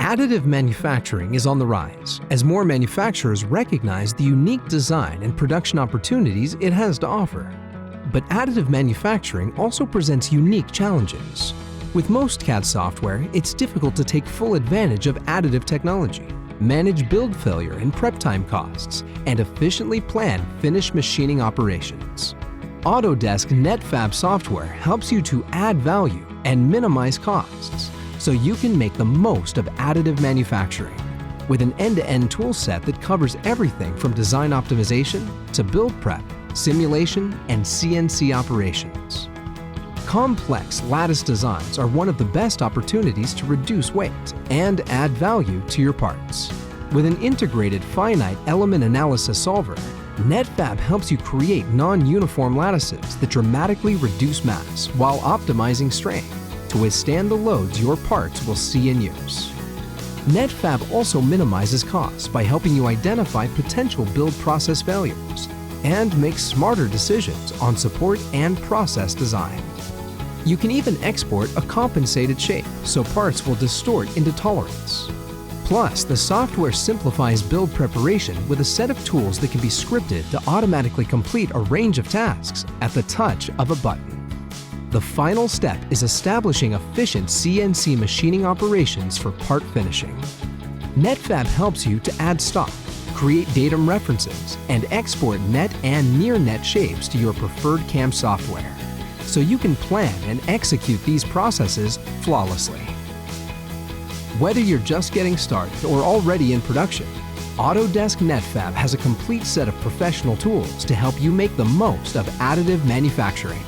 Additive manufacturing is on the rise as more manufacturers recognize the unique design and production opportunities it has to offer. But additive manufacturing also presents unique challenges. With most CAD software, it's difficult to take full advantage of additive technology, manage build failure and prep time costs, and efficiently plan finished machining operations. Autodesk Netfabb software helps you to add value and minimize costs, so you can make the most of additive manufacturing with an end-to-end tool set that covers everything from design optimization to build prep, simulation, and CNC operations. Complex lattice designs are one of the best opportunities to reduce weight and add value to your parts. With an integrated finite element analysis solver, Netfabb helps you create non-uniform lattices that dramatically reduce mass while optimizing strain to withstand the loads your parts will see in use. Netfabb also minimizes costs by helping you identify potential build process failures and make smarter decisions on support and process design. You can even export a compensated shape so parts will distort into tolerance. Plus, the software simplifies build preparation with a set of tools that can be scripted to automatically complete a range of tasks at the touch of a button. The final step is establishing efficient CNC machining operations for part finishing. Netfabb helps you to add stock, create datum references, and export net and near-net shapes to your preferred CAM software, so you can plan and execute these processes flawlessly. Whether you're just getting started or already in production, Autodesk Netfabb has a complete set of professional tools to help you make the most of additive manufacturing.